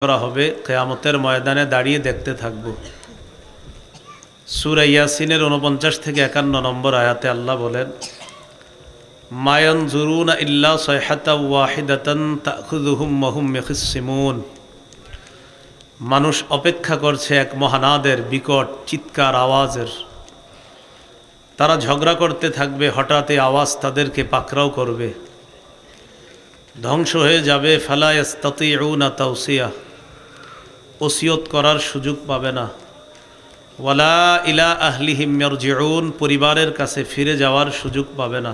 করা হবে, কিয়ামতের ময়দানে দাঁড়িয়ে দেখতে থাকব। সূরা ইয়াসিনের 49 থেকে 51 নম্বর আয়াতে আল্লাহ বলেন, মা ইয়ানজুরুনা ইল্লা সায়হাতান ওয়াহিদাতান তাখুযুহুম ওয়া হুম ইয়াখসিমুন। মানুষ অপেক্ষা করছে এক মহানাদের বিকট চিৎকার আওয়াজের। তারা ঝগড়া করতে থাকবে, হঠাৎ এই আওয়াজ তাদেরকে পাকড়াও করবে, ধ্বংস হয়ে যাবে। ফালা ইস্তাতিউনা তাওসিয়া, ওসিয়ত করার সুযোগ পাবে না। ওয়ালা ইলা আহলিহিম ইয়ারজিউন, পরিবারের কাছে ফিরে যাওয়ার সুযোগ পাবে না।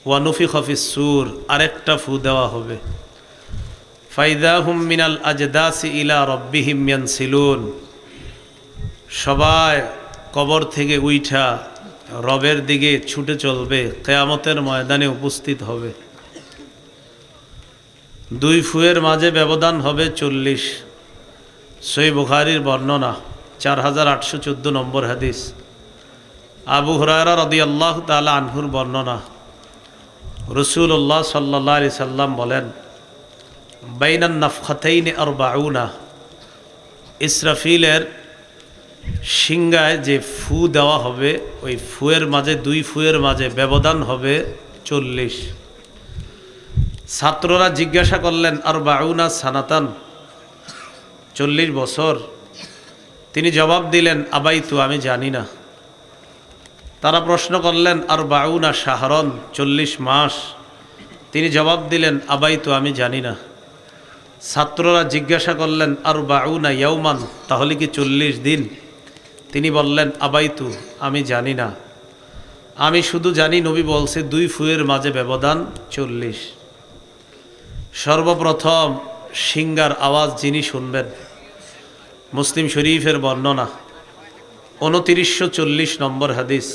ওয়া নুফিখা ফিস সূর, আরেকটা ফু দেওয়া হবে। ফাইদা হুম মিনাল আজদাসি ইলা রাব্বিহিম ইয়ানসিলুন, সবাই কবর থেকে উইঠা রবের দিকে ছুটে চলবে, কিয়ামতের ময়দানে উপস্থিত হবে। দুই ফুয়ের মাঝে ব্যবধান হবে 40। সহিহ বুখারীর বর্ণনা, 4814 নম্বর হাদিস। আবু হুরায়রা রাদিয়াল্লাহু তাআলা আনহুর বর্ণনা, রাসূলুল্লাহ সাল্লাল্লাহু আলাইহি সাল্লাম বলেন, বাইনান নাফখাতাইনি 40, ইসরাফিলের সিংহায় যে ফু দেওয়া হবে, ওই ফুয়ের মাঝে, দুই ফুয়ের মাঝে ব্যবধান হবে 40। ছাত্ররা জিজ্ঞাসা করলেন, 40 সানাতান, 40 বছর? তিনি জবাব দিলেন, আবাইতু, আমি জানি না। তারা প্রশ্ন করলেন, 40 শাহরন, 40 মাস? তিনি জবাব দিলেন, আবাইতু, আমি জানি না। ছাত্ররা জিজ্ঞাসা করলেন, 40 ইয়াওমান, তাহলে কি 40 দিন? তিনি বললেন, আবাইতু, আমি জানি না। আমি শুধু জানি নবী বলছে দুই ফুয়ের মাঝে ব্যবধান 40। সর্বপ্রথম সিংহার আওয়াজ যিনি শুনবেন, মুসলিম শরীফের বর্ণনা, 2940 নম্বর হাদিস।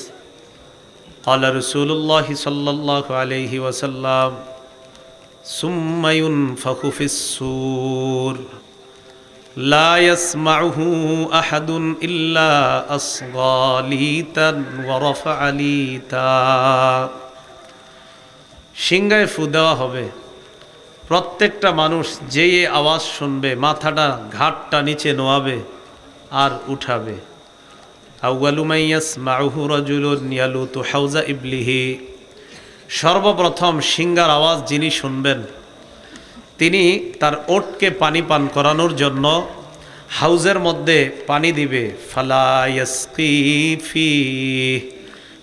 ক্বালা রাসূলুল্লাহ সাল্লাল্লাহু আলাইহি ওয়াসাল্লাম, সুম্মা ইউনফাখু ফিস সূর লা ইয়াসমাউহু আহাদুন ইল্লা আসগা লিতান ওয়া রাফআ লিতা। সিংহায় ফু দেওয়া হবে, প্রত্যেকটা মানুষ যে আওয়াজ শুনবে মাথাটা, ঘাটটা নিচে নোয়াবে আর উঠাবে। আউয়ালু মান ইয়াসমাউহু রাজুলুন ইয়ালুতু হাউজা ইবলিহি, সর্বপ্রথম সিংহার আওয়াজ যিনি শুনবেন, তিনি তার ওটকে পানি পান করানোর জন্য হাউজের মধ্যে পানি দিবে। ফালা ইয়াসকি ফি,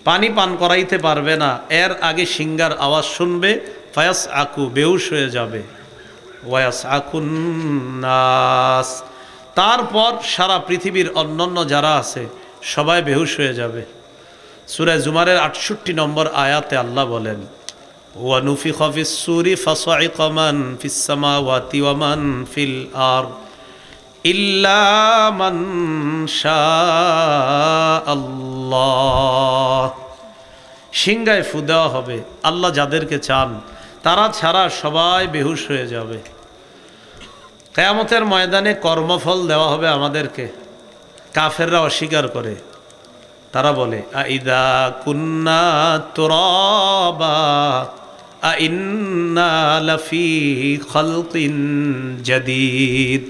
পানি পান করাইতে পারবে না, এর আগে সিংহার আওয়াজ শুনবে। ফায়াস আকু, বেহুশ হয়ে যাবে। ওয়াস আকুন নাস, তারপর সারা পৃথিবীর অন্যান্য যারা আছে সবাই বেহুশ হয়ে যাবে। সূরা জুমারের 68 নম্বর আয়াতে আল্লাহ বলেন, ওয়া নুফিখা ফিস সূরি ফাসাইকা মান ফিস সামাওয়াতি ওয়া মান ফিল আরদ ইল্লা মান শাআল্লাহ। সিংহায় ফু দেওয়া হবে, আল্লাহ যাদেরকে চান তারা ছাড়া সবাই বেহুশ হয়ে যাবে। কিয়ামতের ময়দানে কর্মফল দেওয়া হবে আমাদেরকে। কাফেররা অস্বীকার করে, তারা বলে, আইদা কুন্না তুরাবা আইন্না লাফি খালকিন জাদীদ,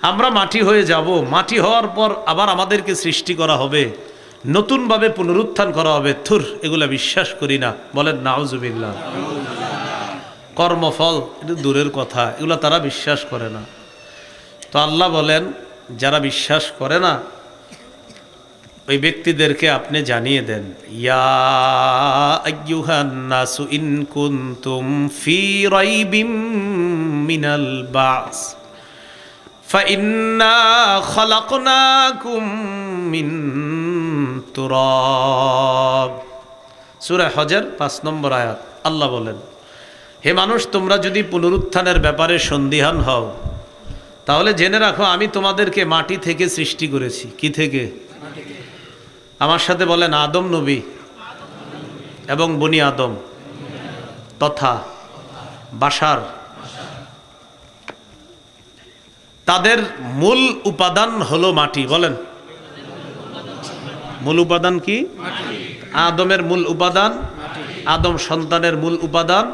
আমরা মাটি হয়ে যাব, মাটি হওয়ার পর আবার আমাদেরকে সৃষ্টি করা হবে, নতুনভাবে পুনরুত্থান করা হবে। থুর, এগুলা বিশ্বাস করি না। বলেন নাউজুবিল্লাহ। কর্মফল এটা দূরের কথা, এগুলো তারা বিশ্বাস করে না। তো আল্লাহ বলেন, যারা বিশ্বাস করে না ওই ব্যক্তিদেরকে আপনি জানিয়ে দেন, ইয়া আইয়ুহান নাসু ইন কুনতুম ফি রাইবিম মিনাল বাস ফাইন্না খালাকনাকুম মিন তুরাব। সূরা হজর 5 নম্বর আয়াত। আল্লাহ বলেন, হে মানুষ, তোমরা যদি পুনরুত্থানের ব্যাপারে সন্দিহান হও তাহলে জেনে রাখো আমি তোমাদেরকে মাটি থেকে সৃষ্টি করেছি। কি থেকে? আমার সাথে বলেন, আদম নবী এবং বনি আদম তথা বাশার, তাদের মূল উপাদান হলো মাটি। বলেন, মূল উপাদান কি? আদমের মূল উপাদান, আদম সন্তানের মূল উপাদান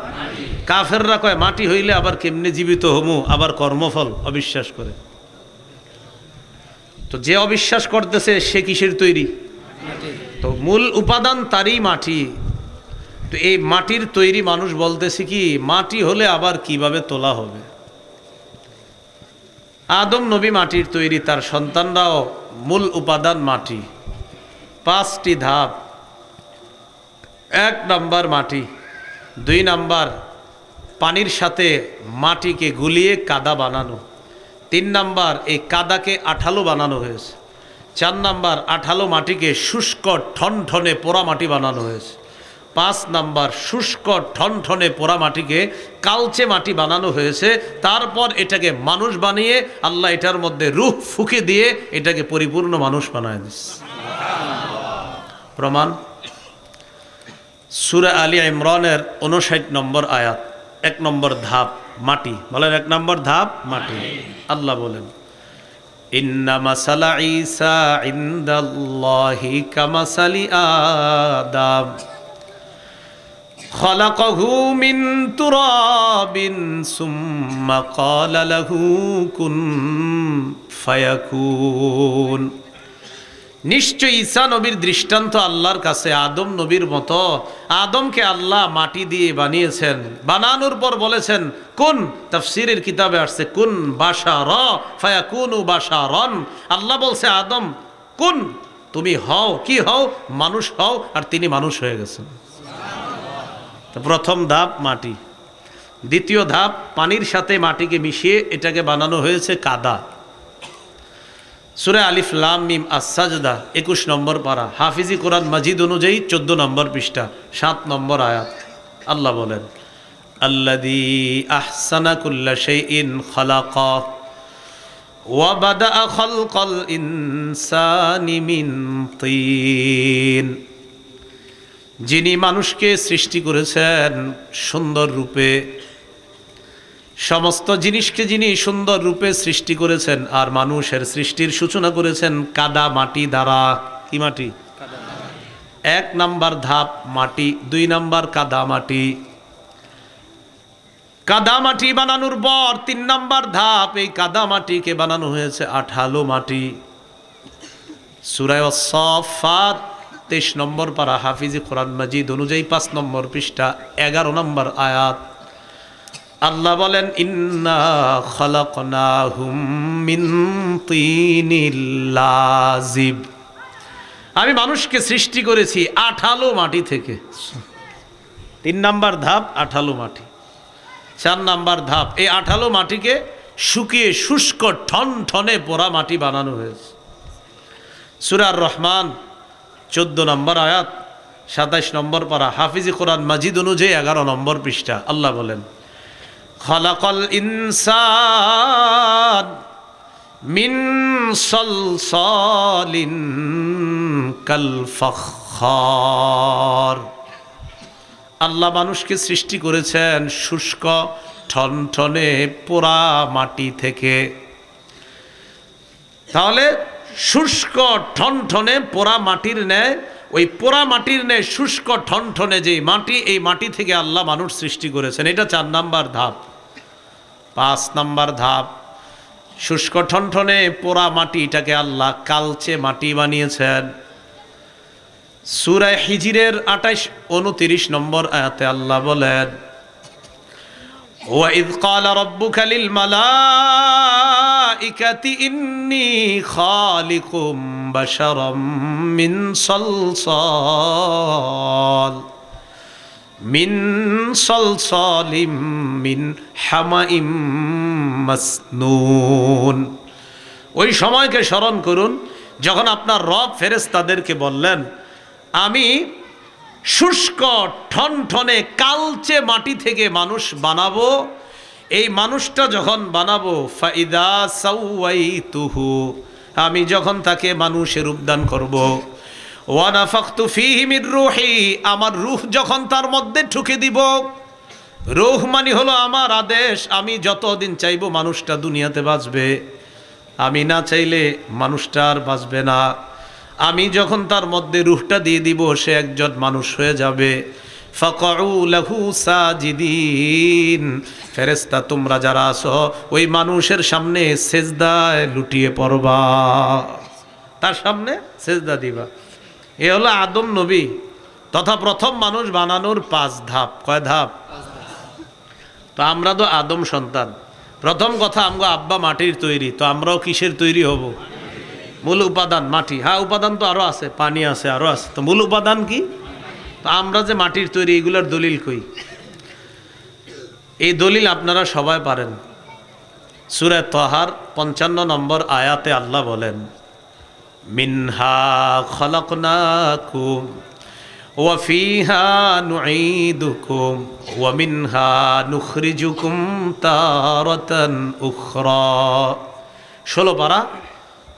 কাফেররা কয় মাটি হইলে আবার কেমনে জীবিত হমু, আবার কর্মফল, অবিশ্বাস করে। তো যে অবিশ্বাস করতেছে সে কিসের তৈরি? তো মূল উপাদান তারই মাটি। তো এই মাটির তৈরি মানুষ বলতেছে কি মাটি হলে আবার কিভাবে তোলা হবে। আদম নবী মাটির তৈরি, তার সন্তানরাও মূল উপাদান মাটি। 5টি ধাপ। 1 নাম্বার মাটি, 2 নাম্বার পানির সাথে মাটিকে গুলিয়ে কাদা বানানো, 3 নাম্বার এই কাদাকে আঠালো বানানো হয়েছে, 4 নাম্বার আঠালো মাটিকে শুষ্ক ঠনঠনে পোড়া মাটি বানানো হয়েছে, 5 নাম্বার শুষ্ক ঠনঠনে পোড়া মাটিকে কালচে মাটি বানানো হয়েছে। তারপর এটাকে মানুষ বানিয়ে আল্লাহ এটার মধ্যে রূহ ফুঁকে দিয়ে এটাকে পরিপূর্ণ মানুষ বানায় দিচ্ছে। প্রমাণ সূরা আলী ইমরানের 59 নম্বর আয়াত, 1 নম্বর ধাপ মাটি। বলেন 1 নম্বর ধাপ মাটি। আল্লাহ বলেন ইন্না মাসালা ঈসা ইনদাল্লাহি কামাসালি আদম খালাকাহু মিন তুরাবিন সুম্মা ক্বালা লাহু কুন ফায়াকুন। নিশ্চয় ঈসা নবীর দৃষ্টান্ত আল্লাহর কাছে আদম নবীর মতো। আদমকে আল্লাহ মাটি দিয়ে বানিয়েছেন, বানানোর পর বলেছেন কুন। তাফসীরের কিতাবে আসছে কুন বাশারা ফায়াকুনু বাশারান। আল্লাহ বলছে আদম কুন, তুমি হও, কি হও? মানুষ হও, আর তিনি মানুষ হয়ে গেছেন। তো প্রথম ধাপ মাটি। দ্বিতীয় ধাপ পানির সাথে মাটিকে মিশিয়ে এটাকে বানানো হয়েছে কাদা। সূরা আলিফ লাম মিম আস-সাজদা 21 নম্বর পারা, হাফিজি কোরআন মাজিদ অনুযায়ী 14 নম্বর পৃষ্ঠা, 7 নম্বর আয়াত। আল্লাহ বলেন আল্লাযী আহসানা কুল্লা শাইইন খালাকা ওয়া বাদাআ খালকাল ইনসানি মিন তিন। যিনি মানুষকে সৃষ্টি করেছেন সুন্দর রূপে, সমস্ত জিনিসকে যিনি সুন্দর রূপে সৃষ্টি করেছেন, আর মানুষের সৃষ্টির সূচনা করেছেন কাদা মাটি দ্বারা। কি মাটি? 1 নাম্বার ধাপ মাটি, 2 নাম্বার কাদা মাটি। কাদা মাটি বানানোর পর 3 নাম্বার ধাপ এই কাদা মাটিকে বানানো হয়েছে আঠালো মাটি। সূরা আস-সাফফাত 23 নম্বর পারা, হাফিজি কোরআন মাজিদ অনুযায়ী 5 নম্বর পৃষ্ঠা, 11 নম্বর আয়াত। আল্লাহ বলেন ইন্না খালাকনাহুম মিন তিনিল লাযিব। আমি মানুষকে সৃষ্টি করেছি আঠালো মাটি থেকে। 3 নাম্বার ধাপ আঠালো মাটি। 4 নাম্বার ধাপ এই আঠালো মাটিকে শুকিয়ে শুষ্ক ঠনঠনে পোড়া মাটি বানানো হয়েছে। সূরা আর রহমান 14 নম্বর আয়াত, 27 নম্বর পারা, হাফিজি কোরআন মাজিদ অনুযায়ী 11 নম্বর পৃষ্ঠা। আল্লাহ বলেন খালাকাল ইনসান মিন সালসালিন কাল ফাখখার। আল্লাহ মানুষকে সৃষ্টি করেছেন শুষ্ক ঠনঠনে পোড়া মাটি থেকে। তাহলে শুষ্ক ঠনঠনে পোড়া মাটির ন্যায়, ওই পোড়া মাটির ন্যায় শুষ্ক ঠনঠনে যে মাটি, এই মাটি থেকে আল্লাহ মানুষ সৃষ্টি করেছেন। এটা 4 নাম্বার ধাপ। 5 নাম্বার ধাপ শুষ্ক ঠনঠনে পোড়া মাটিটাকে আল্লাহ কালচে মাটি বানিয়েছেন। সূরা হিজরের 28-29 নম্বর আয়াতে আল্লাহ বলেন ওয়াইদ ক্বালা রাব্বুকা লিল মালাইকাতি ইন্নী খালিকুম বাশারাম মিন সালসালিম মিন হামাইম মাসনুন। ওই সময়কে স্মরণ করুন যখন আপনার রব ফেরেশতাদেরকে বললেন আমি শুষ্ক ঠনঠনে কালচে মাটি থেকে মানুষ বানাবো। এই মানুষটা যখন বানাবো ফাইদা সাওয়াইতুহু, আমি যখন তাকে মানুষের রূপদান করব, ওয়া নাফাখতু ফীহি মির রূহি, আমার রূহ যখন তার মধ্যে ঠুকে দিব। রূহ মানে হলো আমার আদেশ। আমি যতদিন চাইবো মানুষটা দুনিয়াতে বাঁচবে, আমি না চাইলে মানুষটা আর বাঁচবে না। আমি যখন তার মধ্যে রূহটা দিয়ে দিব সে একজন মানুষ হয়ে যাবে। ফাকউ লাহু সাজিদিন, ফেরেশতা তোমরা যারা আছো ওই মানুষের সামনে সেজদায় লুটিয়ে পড়বা, তার সামনে সেজদা দিবা। এ হলো আদম নবী তথা প্রথম মানুষ বানানোর 5 ধাপ। কয় ধাপ? তো আমরা তো আদম সন্তান। প্রথম কথা, আমগো আব্বা মাটির তৈরি, তো আমরাও কিসের তৈরি হব? মূল উপাদান মাটি। হ্যাঁ, উপাদান তো আরো আছে, পানি আছে, আরো আছে, তো মূল উপাদান কি? তো আমরা যে মাটির তৈরি, এগুলোর দলিল কই? এই দলিল আপনারা সবাই পারেন। সূরা তাহার 55 নম্বর আয়াতে আল্লাহ বলেন, মিনহা খলাকনাকুম ওয়া ফিহা নুঈদুকুম ওয়া মিনহা নুখরিজুকুম তারাতান উখরা। 16 পারা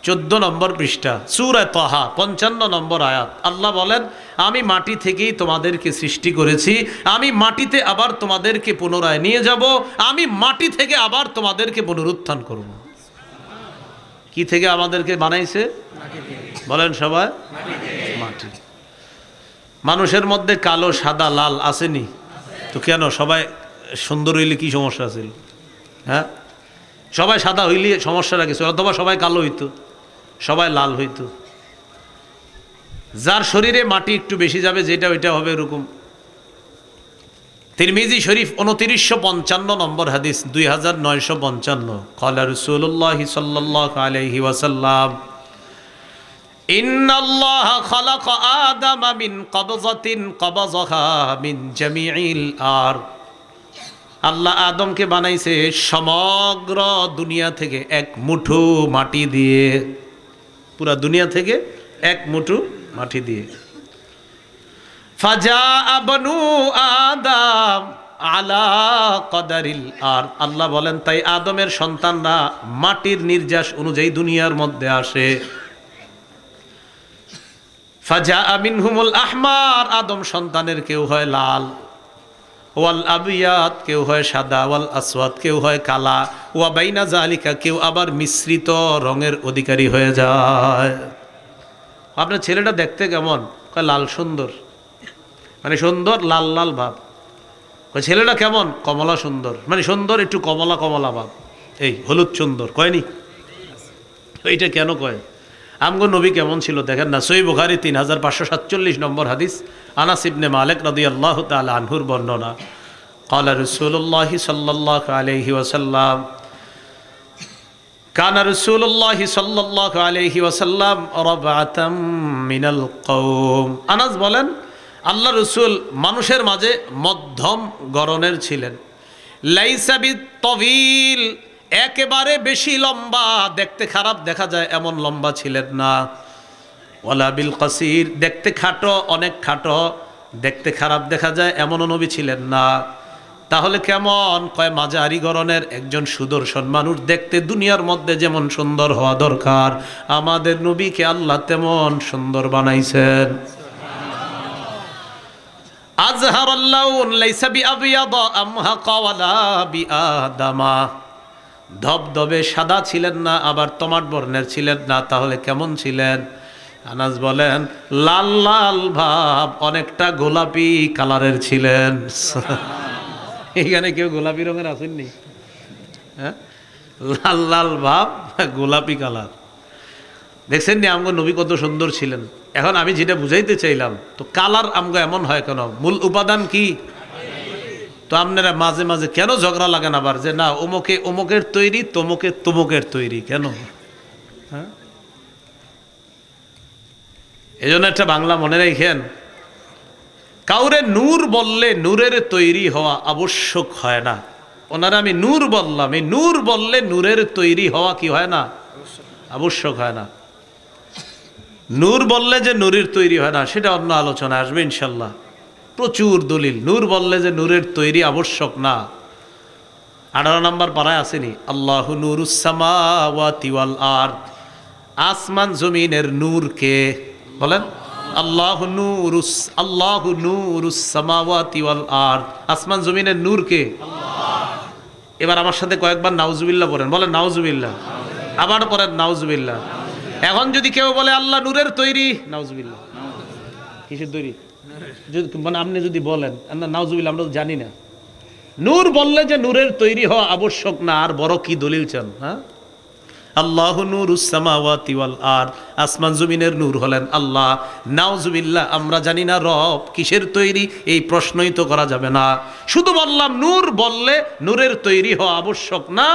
14 নম্বর পৃষ্ঠা, সূরা তাহা 55 নম্বর আয়াত। আল্লাহ বলেন, আমি মাটি থেকেই তোমাদেরকে সৃষ্টি করেছি, আমি মাটিতে আবার তোমাদেরকে পুনরায় নিয়ে যাব, আমি মাটি থেকে আবার তোমাদেরকে পুনরুত্থান করব। কি থেকে আমাদেরকে বানাইছে? বলেন সবাই, মাটি। মানুষের মধ্যে কালো, সাদা, লাল আসেনি তো কেন? সবাই সুন্দর হইলে কি সমস্যা ছিল? হ্যাঁ, সবাই সাদা হইলে সমস্যাটা কিছু, অথবা সবাই কালো হইতো, সবাই লাল হইতো। যার শরীরে মাটি একটু বেশি যাবে, যেটা ওইটা হবে এরকম। তিরমিজি শরীফ 2955 নম্বর হাদিস, 2955। ক্বালা রাসূলুল্লাহ সাল্লাল্লাহু আলাইহি ওয়াসাল্লাম, ইন্নাল্লাহা খালাকা আদামা মিন কবযাতিন কবযাহা মিন জামিইল আরদ। আল্লাহ আদমকে বানাইছে সমগ্র দুনিয়া থেকে এক মুঠো মাটি দিয়ে, পুরা দুনিয়া থেকে এক মুঠো মাটি দিয়ে। ফাজাআ বনু আদম আলা কদারিল আরদ। আল্লাহ বলেন, তাই আদমের সন্তানরা মাটির নির্যাস অনুযায়ী দুনিয়ার মধ্যে আসে। ফাজাআ মিনহুমুল আহমার, আদম সন্তানের কেউ হয় লাল, ওয়াল আবিয়াদ কেউ হয় সাদা, ওয়াল আসওয়াদ কেউ হয় কালা, ওয়া বাইনা জালিকা কেউ আবার মিশ্রিত রঙের অধিকারী হয়ে যায়। আপনার ছেলেটা দেখতে কেমন? কয় লাল, সুন্দর, মানে সুন্দর লাল লাল ভাব। কয় ছেলেটা কেমন? কমলা সুন্দর, মানে সুন্দর একটু কমলা কমলা ভাব। এই হলুদ সুন্দর কয়নি? এইটা কেন কয়? আমগো নবী কেমন ছিল দেখেন না। সহিহ বুখারী 3547 নম্বর হাদিস, আনাস ইবনে মালিক রাদিয়াল্লাহু তাআলা আনহুর বর্ণনা। ক্বালা রাসূলুল্লাহ সাল্লাল্লাহু আলাইহি ওয়াসাল্লাম, কানা রাসূলুল্লাহ সাল্লাল্লাহু আলাইহি ওয়াসাল্লাম রাবআতাম মিনাল কওম। আনাস বলেন, আল্লাহ রাসূল মানুষের মাঝে মধ্যম গড়নের ছিলেন। লাইসা বিত-তাওয়িল, একেবারে বেশি লম্বা, দেখতে খারাপ দেখা যায় এমন লম্বা ছিলেন না। ওয়ালা বিল কাসির, দেখতে খাটো, অনেক খাটো, দেখতে খারাপ দেখা যায় এমনও নবী ছিলেন না। তাহলে কেমন? কয় মাঝারি গড়নের একজন সুদর্শন মানুষ, দেখতে দুনিয়ার মধ্যে যেমন সুন্দর হওয়া দরকার, আমাদের নবীকে আল্লাহ তেমন সুন্দর বানাইছেন। আজহারাল লাউন লাইসা বিআবিয়াদা আমহাকা ওয়ালা বিআদামা, ধবধবে সাদা ছিলেন না, আবার তমাট বর্ণের ছিলেন না। তাহলে কেমন ছিলেন? আনাস বলেন, লাল লাল ভাব, অনেকটা গোলাপি কালারের ছিলেন। এখানে কেউ গোলাপি রঙের আসেননি? হ্যাঁ, লাল লাল ভাব, গোলাপি কালার। দেখছেন নি আমগো নবী কত সুন্দর ছিলেন? এখন আমি যেটা বুঝাইতে চাইলাম, তো কালার আমগো এমন হয় কেন? মূল উপাদান কি? তো আপনারা মাঝে মাঝে কেন ঝগড়া লাগেন আবার যে না অমুকে অমুকের তৈরি, তমুকে তমুকের তৈরি, কেন? হ্যাঁ, এই জন্য একটা বাংলা মনে রাখেন, কাউরে নূর বললে নূরের তৈরি হওয়া আবশ্যক হয় না। ওনারা আমি নূর বললাম, এই নূর বললে নূরের তৈরি হওয়া কি হয় না? আবশ্যক হয় না। নূর বললে যে নূরের তৈরি হয় না, সেটা অন্য আলোচনা আসবে ইনশাল্লাহ। প্রচুর দলিল। নূর বললে যে নূরের তৈরি আবশ্যক না। 18 নম্বর পারায় আসেনি, আল্লাহু নূরুস সামাওয়াতি ওয়াল আরদ, আসমান জমিনের নূর কে? বলেন, আল্লাহু নূরুস সামাওয়াতি ওয়াল আরদ, আসমান জমিনের নূর কে? আল্লাহ। এবার আমার সাথে কয়েকবার নাউজুবিল্লাহ পড়েন, বলেন নাউজুবিল্লাহ, আবার পড়েন নাউজুবিল্লাহ। এখন যদি কেউ বলে আল্লাহ নূরের তৈরি, নাউজুবিল্লাহ। কিসের তৈরি? মানে আপনি যদি বলেন নাউজুবিল্লাহ, আমরা তো জানি না। নূর বললে যে নূরের তৈরি হওয়া আবশ্যক না, আর বড় কি দলিল চান? হ্যাঁ, আল্লাহু নূরুস সামাওয়াতি ওয়াল আরদ, আসমান জমিনের নূর হলেন আল্লাহ। নাউজুবিল্লাহ, আমরা জানি না রব কিসের তৈরি, এই প্রশ্নই তো করা যাবে না। শুধু বললাম নূর বললে নূরের তৈরি হওয়া আবশ্যক না।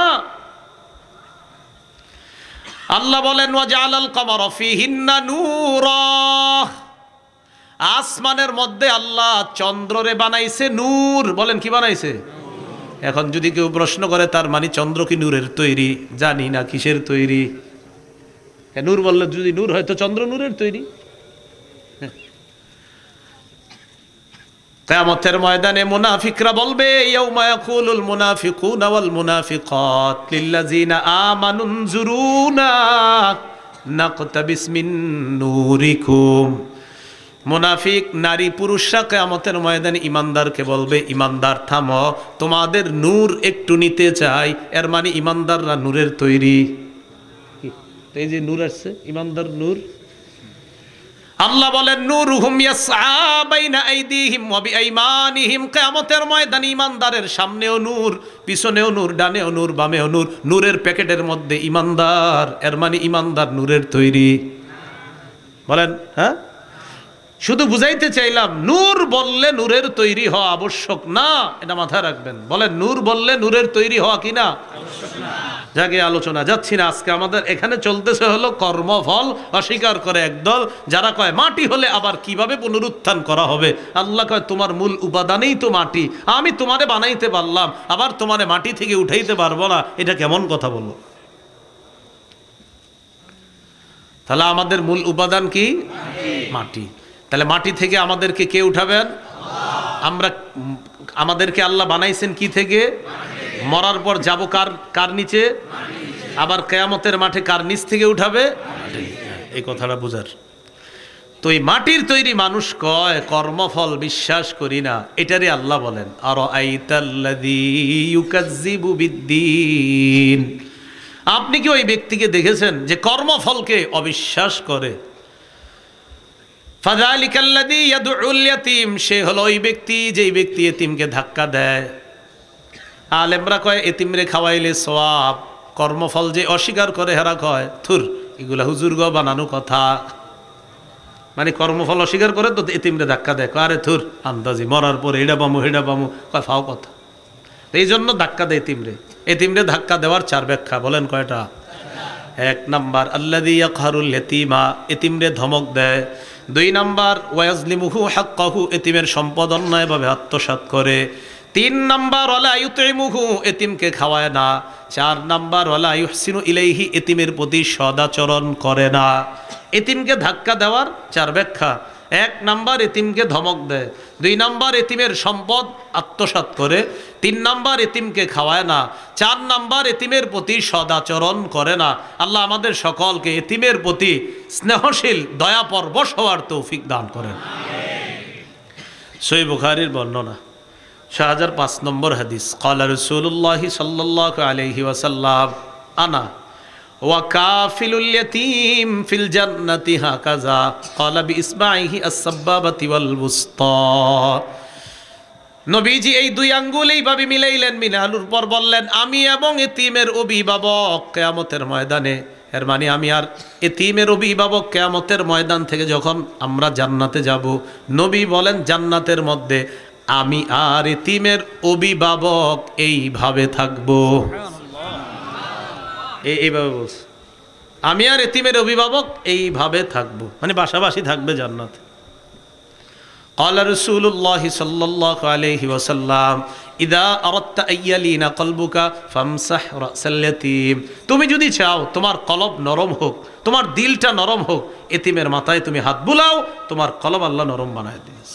আল্লাহ বলেন ওয়াজআলাল কামারা ফীহিন্না নূরা, আসমানের মধ্যে আল্লাহ চন্দ্ররে বানাইছে নূর। বলেন কি বানাইছে? এখন যদি কেউ প্রশ্ন করে তার মানে চন্দ্র কি নূরের তৈরি? জানি না কিসের তৈরি। নূর বললে যদি নূর হয় তো চন্দ্র নূরের তৈরি। কিয়ামতের ময়দানে মুনাফিকরা বলবে ইয়াউমা ইয়াকুলুল মুনাফিকুনা ওয়াল মুনাফিকাত লিল্লাযিনা আমানু নজুরুনা নাকতাবিস মিন নূরিকুম। মুনাফিক নারী পুরুষরা কিয়ামতের ময়দানে ইমানদারকে বলবে, ইমানদার থামো, তোমাদের নূর একটু নিতে চাই। এর মানে ইমানদাররা নূরের তৈরি। এই যে নূর আসছে, ইমানদার নূর। আল্লাহ বলেন নূরুহুম ইয়াসআ বাইনা আইদিহিম ওয়া বিআইমানিহিম, কিয়ামতের ময়দানে ইমানদারের সামনেও নূর, পিছনেও নূর, ডানেও নূর, বামেও নূর। নূরের প্যাকেটের মধ্যে ইমানদার, এর মানে ইমানদার নূরের তৈরি। বলেন হ্যাঁ, শুধু বুঝাইতে চাইলাম নূর বললে নূরের তৈরি হওয়া আবশ্যক না, এটা মাথায় রাখবেন। বলেন নূর বললে নূরের তৈরি হওয়া কি না আবশ্যক না। জাগে আলোচনা যাচ্ছি না আজকে, আমাদের এখানে চলতেছে হলো কর্মফল অস্বীকার করে একদল, যারা কয় মাটি হলে আবার কিভাবে পুনরুত্থান করা হবে। আল্লাহ কয় তোমার মূল উপাদানেই তো মাটি, আমি তোমারে বানাইতে পারলাম, আবার তোমারে মাটি থেকে উঠাইতে পারবো না, এটা কেমন কথা বললো? তাহলে আমাদের মূল উপাদান কি? মাটি। তাহলে মাটি থেকে আমাদেরকে কে উঠাবেন? আমরা, আমাদেরকে আল্লাহ বানাইছেন কি থেকে? মরার পর যাব কার নিচে? আবার কিয়ামতের মাঠে কার নিচ থেকে উঠাবে? এই কথাটা বুঝার। তো এই মাটির তৈরি মানুষ কয় কর্মফল বিশ্বাস করি না, এটারে আল্লাহ বলেন আরাআইতাল্লাযী ইউকাজ্জিবু বিদ্দীন। আপনি কি ওই ব্যক্তিকে দেখেছেন যে কর্মফলকে অবিশ্বাস করে? ফাযালিকাল্লাযী ইয়াদউল ইয়াতীম, সে হলো ওই ব্যক্তি যেই ব্যক্তি এতিমকে ধাক্কা দেয়। আলেমরা কয় এতিমরে খাওয়াইলে সওয়াব, কর্মফল যে অস্বীকার করে হেরা কয় থুর, এগুলা হুজুরগ বানানো কথা। মানে কর্মফল অস্বীকার করে তো এতিমরে ধাক্কা দেয়, কয় আরে থুর আন্দাজি, মরার পরে এটা পামু হেডা পামু, কয় ফাও কথা। এই জন্য ধাক্কা দেয় এতিমরে। এতিমরে ধাক্কা দেওয়ার চার ব্যাখ্যা, বলেন কয়টা? এক নাম্বার আল্লাযী ইয়াকহারুল ইয়াতীমা, এতিমরে ধমক দেয়। দুই নাম্বার ওয়াজলিমুহু হাক্কাহু, এতিমের সম্পদ অন্যায়ভাবে আত্মসাৎ করে। তিন নাম্বার ওয়ালা ইউতিমুহু, এতিমকে খাওয়ায় না। চার নাম্বার ওয়ালা ইউহসিনু ইলাইহি, এতিমের প্রতি সদাচরণ করে না। এতিমকে ধাক্কা দেওয়ার চার ব্যাখ্যা: এক নাম্বার এতিমকে ধমক দেয়, দুই নাম্বার এতিমের সম্পদ আত্মসাৎ করে, তিন নাম্বার এতিমকে খাওয়ায় না, চার নাম্বার এতিমের প্রতি সদাচরণ করে না। আল্লাহ আমাদের সকলকে এতিমের প্রতি স্নেহশীল দয়াপরবশ হওয়ার তৌফিক দান করেন। সহিহ বুখারীর বর্ণনা 6005 নম্বর হাদিস, ক্বালা রাসূলুল্লাহি সাল্লাল্লাহু আলাইহি ওয়াসাল্লাম আনা ওয়া কাফিলুল ইয়াতীম ফিল জান্নাতি হাকাযা ক্বালা বিইসবাইহি আস-সাব্বাবাতি ওয়াল বুসতা। নবীজি এই দুই আঙ্গুল এইভাবে মিলাইলেন, মিলানোর পর বললেন আমি এবং এতিমের অভিভাবক কিয়ামতের ময়দানে, এর মানে আমি আর এতিমের অভিভাবক কিয়ামতের ময়দান থেকে যখন আমরা জান্নাতে যাব, নবী বলেন জান্নাতের মধ্যে আমি আর এতিমের অভিভাবক এইভাবে থাকবো। এইভাবে বলছে, আমি আর এতিমের অভিভাবক এইভাবে থাকবো, মানে পাশাপাশি থাকবে জান্নাতে। ক্বালা রাসূলুল্লাহি সাল্লাল্লাহু আলাইহি ওয়াসাল্লাম ইযা আরাদতা আইয়ালিনা কলবুকা ফামসাহ রাসাল ইয়াতীম, তুমি যদি চাও তোমার কলব নরম হোক, তোমার দিলটা নরম হোক, এতিমের মাথায় তুমি হাত বুলাও, তোমার কলব আল্লাহ নরম বানায় দিস।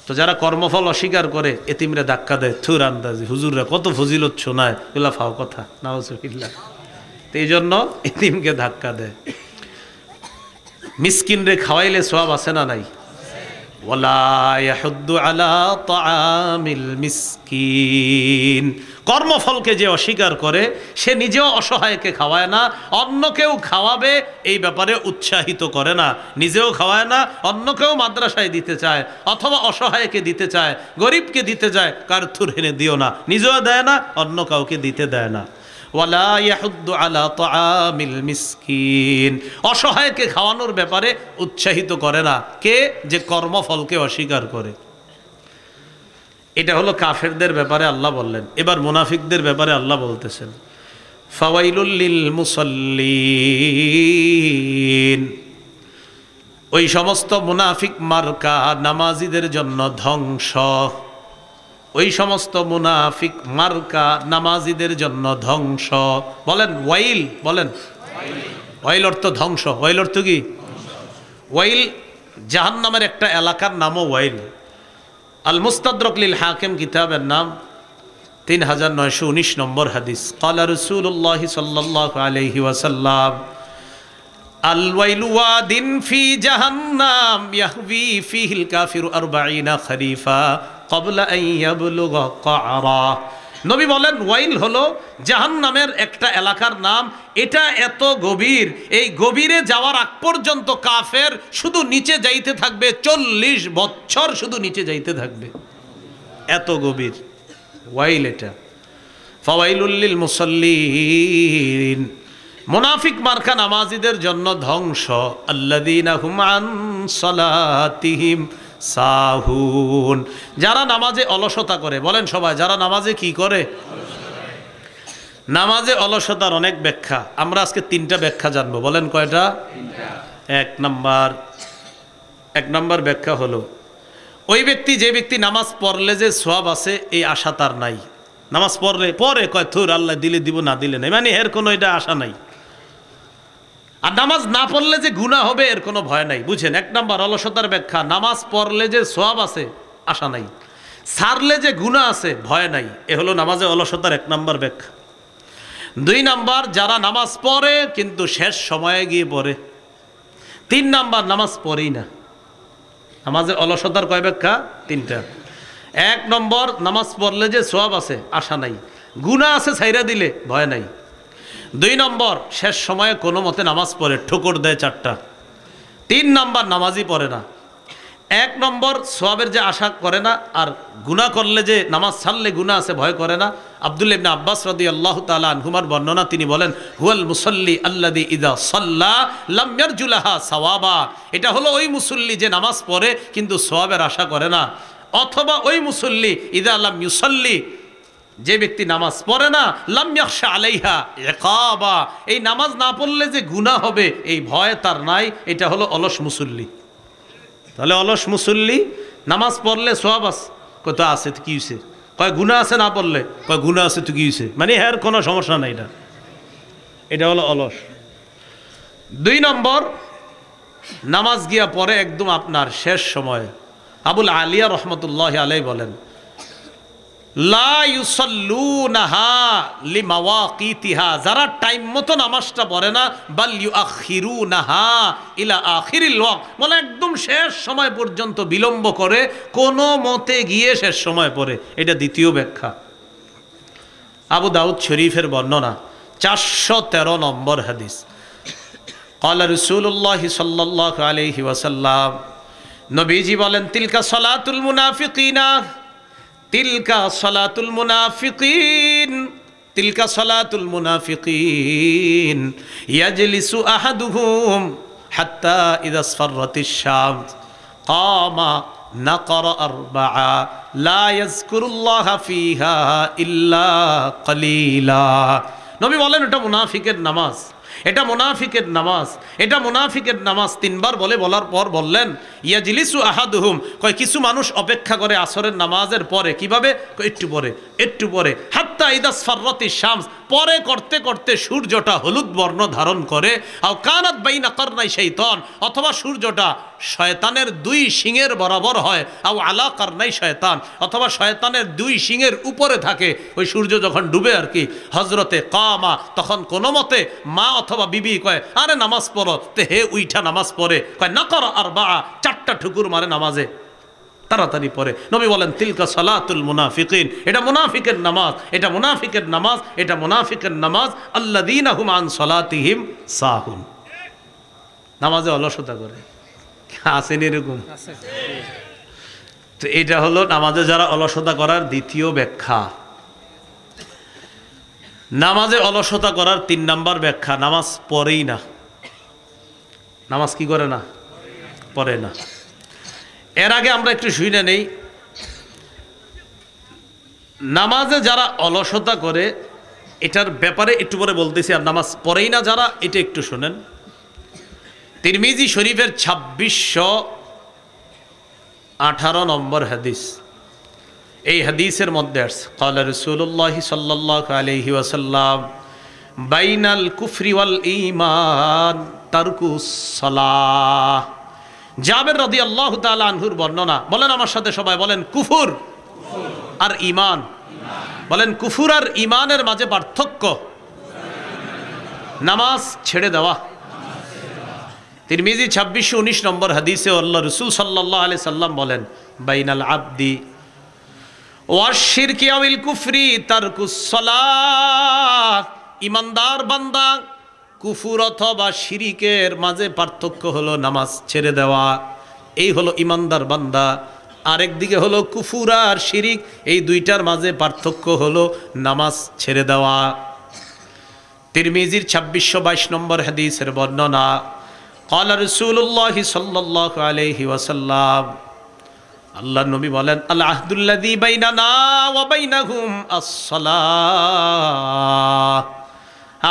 তো যারা কর্মফল অস্বীকার করে এতিমরে ধাক্কা দেয়, থুর আন্দাজি, হুজুররা কত ফজিলত শোনায়, এগুলা ফাও কথা, নাউজুবিল্লাহ। তো এই জন্য এতিমকে ধাক্কা দেয়। মিসকিন রে খাওয়াইলে সওয়াব আছে না নাই? ওয়ালা ইয়াহুদ্দু আলা তাআমিল মিসকিন। কর্মফলকে যে অস্বীকার করে সে নিজেও অসহায়কে খাওয়ায় না, অন্যকেও খাওয়াবে এই ব্যাপারে উৎসাহিত করে না, নিজেও খাওয়ায় না, অন্যকেও মাদ্রাসায় দিতে চায় অথবা অসহায়কে দিতে চায়, গরিবকে দিতে চায়, কারথুর হেনে দিও না, নিজেও দেয় না, অন্য কাউকে দিতে দেয় না। ওয়ালা ইয়াহুদ্দু আলা তাআমিল মিসকিন, অসহায়কে খাওয়ানোর ব্যাপারে উৎসাহিত করে না। কে? যে কর্মফলকে অস্বীকার করে। এটা হলো কাফেরদের ব্যাপারে আল্লাহ বললেন। এবার মুনাফিকদের ব্যাপারে আল্লাহ বলতেছেন, ফাওয়াইলুল লিল মুসাল্লিন, ওই সমস্ত মুনাফিক মার্কা নামাজিদের জন্য ধ্বংস। ওই সমস্ত মুনাফিক মার্কা নামাজিদের জন্য ধ্বংস। বলেন ওয়াইল, বলেন ওয়াইল অর্থ ধ্বংস। ওয়াইল অর্থ কি? ওয়াইল জাহান্নামের একটা এলাকার নামও ওয়াইল। আল মুস্তাদরাক লিল হাকিম কিতাবের নাম, 3919 নম্বর হাদিস। ক্বালা রাসূলুল্লাহ সাল্লাল্লাহু আলাইহি ওয়াসাল্লাম, আল ওয়াইলু ওয়াদিন ফি জাহান্নাম ইয়াহবি ফিহিল কাফিরু 40 খরিফা ক্বাবলা আন ইয়াবলুগা ক্বারা। নবী বলেন ওয়াইল হলো জাহান্নামের একটা এলাকার নাম। এটা এত গভীর, এই গভীরে যাওয়ার আগ পর্যন্ত কাফের শুধু নিচে যাইতে থাকবে, 40 বছর শুধু নিচে যাইতে থাকবে, এত গভীর ওয়াইল এটা। ফাওয়াইলুল লিল মুসাল্লিন, মুনাফিক মার্কা নামাজিদের জন্য ধ্বংস। আল্লাযীনা হুম আন সালাতিহিম সাহুন, যারা নামাজে অলসতা করে। বলেন সবাই, যারা নামাজে কি করে? নামাজে অলসতার অনেক ব্যাখ্যা, আমরা আজকে 3টা ব্যাখ্যা জানবো। বলেন কয়টা? 1 নম্বর ব্যাখ্যা হলো, ওই ব্যক্তি, যে ব্যক্তি নামাজ পড়লে যে সওয়াব আছে এই আশা তার নাই। নামাজ পড়লে পরে কয় থুর আল্লাহ দিলে দিব, না দিলে নাই, মানে এর কোনো এটা আশা নাই। আর নামাজ না পড়লে যে গুনাহ হবে এর কোনো ভয় নাই। বুঝেন? 1 নম্বর অলসতার ব্যাখ্যা, নামাজ পড়লে যে সওয়াব আছে আশা নাই, ছাড়লে যে গুনাহ আছে ভয় নাই। এ হলো নামাজে অলসতার 1 নম্বর ব্যাখ্যা। 2 নম্বর, যারা নামাজ পড়ে কিন্তু শেষ সময়ে গিয়ে পড়ে। 3 নম্বর, নামাজ পড়েই না। নামাজে অলসতার কয় ব্যাখ্যা? 3টা। 1 নম্বর, নামাজ পড়লে যে সওয়াব আছে আশা নাই, গুনাহ আছে ছাইরা দিলে ভয় নাই। 2 নম্বর, শেষ সময়ে কোনো মতে নামাজ পড়ে, ঠোকর দেয় 4টা। 3 নম্বর, নামাজই পড়ে না। 1 নম্বর, সওয়াবের যে আশা করে না, আর গুনাহ করলে যে নামাজ ছাড়লে গুনাহ আছে ভয় করে না। আব্দুল্লাহ ইবনে আব্বাস রাদিয়াল্লাহু তাআলা আনহুমার বর্ণনা, তিনি বলেন, হুয়াল মুসাল্লি আল্লাযী ইযা সাল্লা লাম ইয়ারজুলাহা সাওয়াবা, এটা হলো ওই মুসল্লি যে নামাজ পড়ে কিন্তু সওয়াবের আশা করে না। অথবা ওই মুসল্লি ইযা লাম ইউসাল্লি, যে ব্যক্তি নামাজ পড়ে না, লাম ইয়াখশা আলাইহা ইকাবা, এই নামাজ না পড়লে যে গুনাহ হবে এই ভয় তার নাই। এটা হলো অলস মুসল্লি। তাহলে অলস মুসল্লি নামাজ পড়লে সওয়াব আছে, কত আছে তো কি হইছে, কয় গুনাহ আছে, না পড়লে কয় গুনাহ আছে তো কি হইছে, মানে এর কোনো সমস্যা নাই। এটা হলো অলস। 2 নম্বর, নামাজ গিয়া পরে একদম আপনার শেষ সময়। আবুল আলিয়া রহমতুল্লাহ আলাইহি বলেন, লা ইউসাল্লুনাহা লিমাওয়াকিতিহা, যারা টাইম মতো নামাজটা পড়ে না, বাল ইউআখিরুনাহা ইলা আখিরিল ওয়াক্ত, মানে একদম শেষ সময় পর্যন্ত বিলম্ব করে, কোনো মতে গিয়ে শেষ সময় পড়ে। এটা 2য় ব্যাখ্যা। আবু দাউদ শরীফের বর্ণনা, 413 নম্বর হাদিস। ক্বালা রাসূলুল্লাহ সাল্লাল্লাহু আলাইহি ওয়াসাল্লাম, নবীজি বলেন, তিলকা সালাতুল মুনাফিকিনা, তিলকা সালাতুল মুনাফিকিন, তিলকা সালাতুল মুনাফিকিন, ইয়াজলিসু আহাদুহুম হাত্তা ইযা আসফারাতিশ শামস কামা নাকরা 4 লা ইয়াযকুরুল্লাহা ফিহা ইল্লা কলিলা। নবী বলেন, এটা মুনাফিকের নামাজ, এটা মুনাফিকের নামাজ, এটা মুনাফিকের নামাজ। 3 বার বলার পর বললেন, ইয়াজলিসু আহাদুহুম, কয় কিছু মানুষ অপেক্ষা করে আসরের নামাজের পরে। কিভাবে? একটু পরে, একটু পরে, হাত্তা ইযা আসফারাতিশ শামস, পরে করতে করতে সূর্যটা হলুদ বর্ণ ধারণ করে। আও কানাত বাইনা কারনাই শাইতান, অথবা সূর্যটা শয়তানের 2 শিঙের বরাবর হয়। আও আলা কারনাই শয়তান, অথবা শয়তানের 2 শিঙের উপরে থাকে। ওই সূর্য যখন ডুবে আর কি, হজরতে কামা, তখন কোনো মতে মা অথবা বিবি কয়, আরে নামাজ পড়ো, তে হে উইঠা নামাজ পড়ে, কয় নাকরা 4, 4টা ঠুকুর মারে নামাজে। তাড়াতাড়ি পড়ে। নবী বলেন তিলকা সালাতুল মুনাফিকিন, এটা মুনাফিকের নামাজ, এটা মুনাফিকের নামাজ, এটা মুনাফিকের নামাজ। আল্লাযীনা হুম আন সালাতিহিম সাহুন, নামাজে অলসতা করে। আসেন এরকম? তো এটা হলো নামাজে যারা অলসতা করার দ্বিতীয় ব্যাখ্যা। নামাজে অলসতা করার 3 নাম্বার ব্যাখ্যা, নামাজ পড়েই না। নামাজ কি করে না? পড়ে না। এর আগে আমরা একটু শুনে নেই, নামাজে যারা অলসতা করে এটার ব্যাপারে একটু পরে বলতেছি। আর নামাজ পড়েই না যারা, এটা একটু শুনেন। তিরমিজি শরীফের 2618 নম্বর হাদিস, এই হাদিসের মধ্যে আছে ক্বালা রাসূলুল্লাহ সাল্লাল্লাহু আলাইহি ওয়াসাল্লাম বাইনাল কুফরি ওয়াল ঈমান তারকুস সালাহ। জাবের রাদিয়াল্লাহু তাআলা আনহুর বর্ণনা। বলেন আমার সাথে সবাই, বলেন কুফর আর ঈমান। বলেন কুফর আর ঈমানের মাঝে পার্থক্য নামাজ ছেড়ে দেওয়া। তিরমিজি 2619 নম্বর হাদিসে আল্লাহ রাসূল সাল্লাল্লাহু আলাইহি সাল্লাম বলেন বাইনাল আবদি ওয়াশিরকি আওয়াল কুফরি তারকুস সালাহ। ইমানদার বান্দা কুফর অথবা শিরিকের মাঝে পার্থক্য হলো নামাজ ছেড়ে দেওয়া। এই হলো ইমানদার বান্দা। আরেক দিকে হলো কুফর আর শিরিক, এই দুইটার মাঝে পার্থক্য হলো নামাজ ছেড়ে দেওয়া। তিরমিজির 2622 নম্বর হাদিসের বর্ণনা ক্বালা রাসূলুল্লাহ সাল্লাল্লাহু আলাইহি ওয়াসাল্লাম, আল্লাহর নবী বলেন আল আহদুল্লাযী বাইনানা ওয়া বাইনাহুম আস-সালাহ।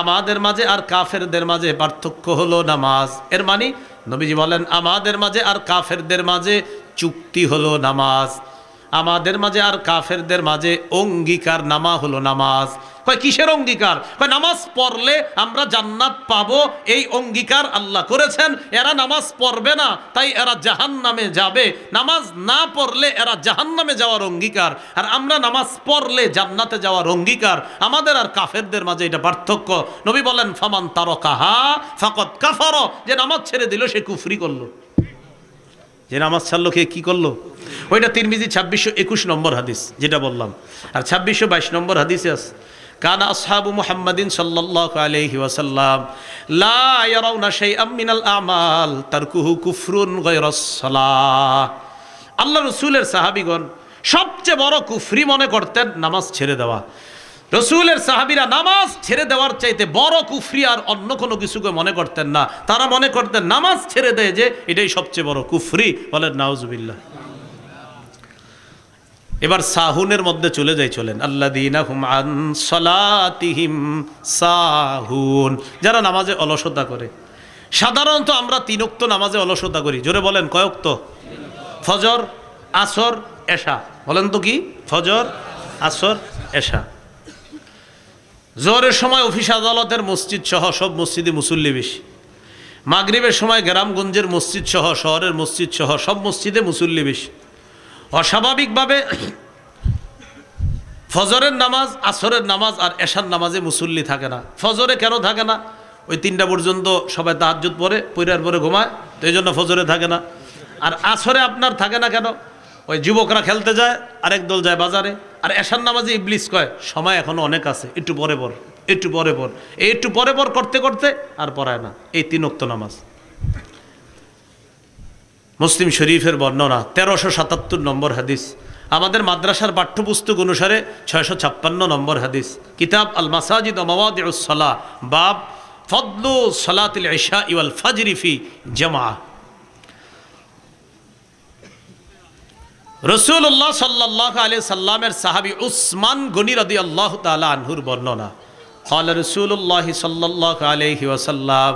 আমাদের মাঝে আর কাফেরদের মাঝে পার্থক্য হলো নামাজ। এর মানে নবীজি বলেন আমাদের মাঝে আর কাফেরদের মাঝে চুক্তি হলো নামাজ, আমাদের মাঝে আর কাফেরদের মাঝে অঙ্গীকার নামা হলো নামাজ। কয় কিসের অঙ্গীকার? কয় নামাজ পড়লে আমরা জান্নাত পাবো, এই অঙ্গীকার আল্লাহ করেছেন। এরা নামাজ পড়বে না তাই এরা জাহান্নামে যাবে, নামাজ না পড়লে এরা জাহান্নামে যাওয়ার অঙ্গীকার, আর আমরা নামাজ পড়লে জান্নাতে যাওয়ার অঙ্গীকার। আমাদের আর কাফেরদের মাঝে এটা পার্থক্য। নবী বলেন ফামান তারাকাহা ফাকাদ কাফার, যে নামাজ ছেড়ে দিল সে কুফরি করলো। যে নামাজ ছাড়লো কে কি করলো? ওইটা তিরমিজি 2621 নম্বর হাদিস যেটা বললাম। আর 2622 নম্বর হাদিসে আছে কানা আসহাবু মুহাম্মাদিন সাল্লাল্লাহু আলাইহি ওয়াসাল্লাম লা ইয়ারাউনা শাইআম মিনাল আমাল তারকুহু কুফরুন গায়রাস সালাহ। আল্লাহ রাসূলের সাহাবীগণ সবচেয়ে বড় কুফরি মনে করতেন নামাজ ছেড়ে দেওয়া। রসুলের সাহাবীরা নামাজ ছেড়ে দেওয়ার চাইতে বড় কুফরি আর অন্য কোনো কিছুকে মনে করতেন না। তারা মনে করতেন নামাজ ছেড়ে দেয় যে এটাই সবচেয়ে বড় কুফরি। বলেন নাউজুবিল্লাহ। এবার সাহুনের মধ্যে চলে যাই, চলেন। আল্লাযীনা হুম আন সালাতিহিম সাহুন, যারা নামাজে অলসতা করে। সাধারণত আমরা 3 ওয়াক্ত নামাজে অলসতা করি। জোরে বলেন কয় ওয়াক্ত? ফজর, আসর, এশা। বলেন তো কি? ফজর, আসর, এশা। জোহরের সময় অফিস আদালতের মসজিদ সহ সব মসজিদে মুসল্লি বেশি। মাগরিবের সময় গ্রামগঞ্জের মসজিদ সহ শহরের মসজিদ সহ সব মসজিদে মুসল্লি বেশি। অস্বাভাবিকভাবে ফজরের নামাজ, আসরের নামাজ আর এশার নামাজে মুসল্লি থাকে না। ফজরে কেন থাকে না? ওই 3টা পর্যন্ত সবাই তাহাজ্জুদ পড়ে, পইরার পরে ঘুমায়, তো এই জন্য ফজরে থাকে না। আর আসরে আপনার থাকে না কেন? ওই যুবকরা খেলতে যায়, আরেক দল যায় বাজারে। আর এশার নামাজে ইবলিস কয় সময় এখনো অনেক আছে, একটু পরে পর, একটু পরে পর, এই একটু পরে পর করতে করতে আর পড়ায় না। এই 3 ওয়াক্ত নামাজ। মুসলিম শরীফের বর্ণনা 1377 নম্বর হাদিস। আমাদের মাদ্রাসার পাঠ্যপুস্তক অনুসারে 656 নম্বর হাদিস। কিতাব আল মাসাজিদ ওয়া মাওয়াদিউস সালাহ, বাব ফদলু সালাতিল ইশা ওয়াল ফাজরি ফি জামাআহ। রাসূলুল্লাহ সাল্লাল্লাহু আলাইহি সাল্লামের সাহাবী উসমান গনি রাদিয়াল্লাহু তাআলা আনহুর বর্ণনা। ক্বালা রাসূলুল্লাহ সাল্লাল্লাহু আলাইহি ওয়াসাল্লাম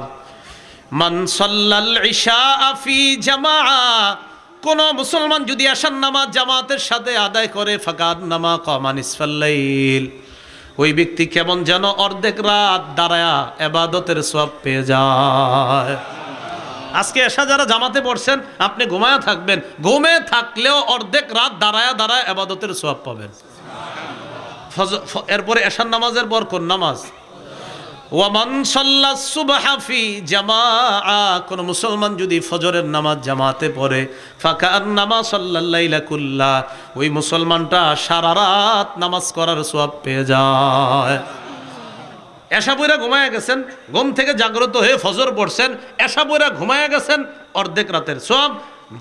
মান সাল্লাল ইশা ফি জামাআহ, কোন মুসলমান যদি এশার নামাজ জামাতের সাথে আদায় করে ফাকাদ নামা কামা নিসফাল লাইল, ওই ব্যক্তি কেমন যেন অর্ধেক রাত দাঁড়ায়া ইবাদতের সওয়াব পেয়ে যায়। আজকে এশা যারা জামাতে পড়ছেন আপনি ঘুমায়া থাকবেন, ঘুমে থাকলেও অর্ধেক রাত দাঁড়ায়া দাঁড়ায় ইবাদতের সওয়াব পাবেন। এরপরে এশার নামাজের পর কোন নামাজ? ওয়ামান সাল্লাস সুবহা ফি জামাআ, কোন মুসলমান যদি ফজরের নামাজ জামাতে পড়ে, ফাকান্নামা সাল্লাল লাইলা কুল্লা, ওই মুসলমানটা সারা রাত নামাজ করার সওয়াব পেয়ে যায়। এশা পড়া ঘুমায়া গেছেন, ঘুম থেকে জাগ্রত হয়ে ফজর পড়ছেন, এশা পড়া ঘুমায়া গেছেন, অর্ধেক রাতের সওয়াব,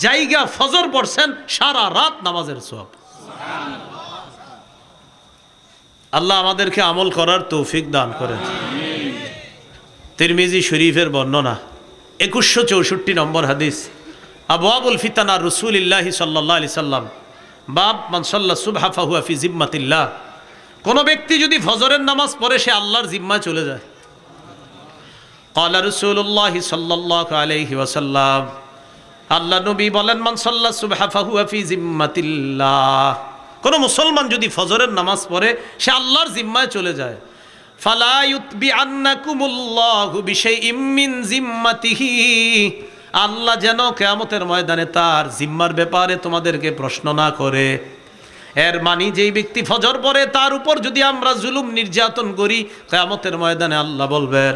জায়গা ফজর পড়ছেন, সারা রাত নামাজের সওয়াব। আল্লাহ আমাদেরকে আমল করার তৌফিক দান করেন। তিরমিজি শরীফের বর্ণনা 2164 নম্বর হাদিস, আবওয়াবুল ফিতানা রাসূলিল্লাহি সাল্লাল্লাহু আলাইহি সাল্লাম, বাব মান সাল্লা সুবহা ফাহুয়া ফি জিম্মাতিল্লাহ। কোন ব্যক্তি যদি ফজরের নামাজ পড়ে সে আল্লাহর জিম্মায় চলে যায়। ক্বালা রাসূলুল্লাহি সাল্লাল্লাহু আলাইহি ওয়াসাল্লাম, আল্লাহ নবী বলেন, মান সাল্লা সুবহা ফাহুয়া ফি জিম্মাতিল্লাহ, কোন মুসলমান যদি ফজরের নামাজ পড়ে সে আল্লাহর জিম্মায় চলে যায়। ফালা ইউতবিআন্নাকুমুল্লাহু বিশাইইম মিন জিম্মাতিহি, আল্লাহ যেন কিয়ামতের ময়দানে তার জিম্মার ব্যাপারে তোমাদেরকে প্রশ্ন না করে। এর মানে যেই ব্যক্তি ফজর পড়ে তার উপর যদি আমরা জুলুম নির্যাতন করি, কিয়ামতের ময়দানে আল্লাহ বলবেন,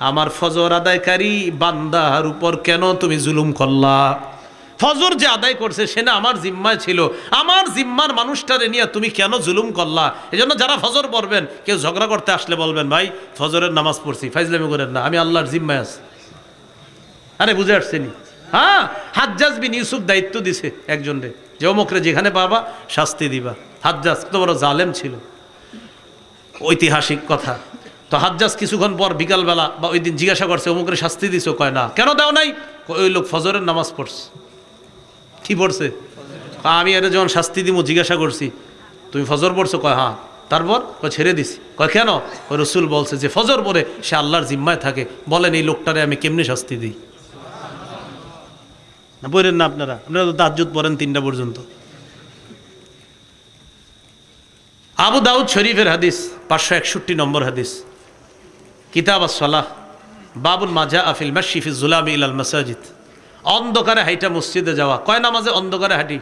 আমার ফজর আদায়কারী বান্দার উপর কেন তুমি জুলুম করলা? ফজর যে আদায় করছে সে না আমার জিম্মায় ছিল, আমার জিম্মার মানুষটারে নিয়ে তুমি কেন জুলুম করলা? এজন্য যারা ফজর পড়বেন, কেউ ঝগড়া করতে আসলে বলবেন, ভাই ফজরের নামাজ পড়ছি, ফাইজলামি করেন না, আমি আল্লাহর জিম্মায় আছি। আরে বুঝে আসছেনি? হ্যাঁ, হাজ্জাজ বিন ইউসুফ দায়িত্ব দিছে একজনরে, যে অমুকরে যেখানে পাবা শাস্তি দিবা। হাজ্জাজ কত বড় জালেম ছিল, ঐতিহাসিক কথা। তো হাজ্জাজ কিছুক্ষণ পর বিকালবেলা বা ওই দিন জিজ্ঞাসা করছে, অমুকরে শাস্তি দিছো? কয় না। কেন দাও নাই? ওই লোক ফজরের নামাজ পড়ছে। কি পড়ছে? আমি এটা যখন শাস্তি দিব জিজ্ঞাসা করছি, তুমি ফজর পড়ছো? কয় হ্যাঁ। তারপর ছেড়ে দিছি। কয় কেন? ওই রসুল বলছে যে ফজর পড়ে সে আল্লাহর জিম্মায় থাকে, বলেন এই লোকটারে আমি কেমনে শাস্তি দিই? না পড়েন না আপনারা, আপনারা তো তাহাজ্জুদ পড়েন 3টা পর্যন্ত। আবু দাউদ শরীফের হাদিস 561 নম্বর হাদিস, কিতাব আস-সালাহ, বাবুল মা জাআ ফিল মাশি ফিজ যুলামি ইলাল মাসাজিদ। অন্ধকারে হাইটা মসজিদে যাওয়া। কয় নামাজে অন্ধকারে হাঁটি?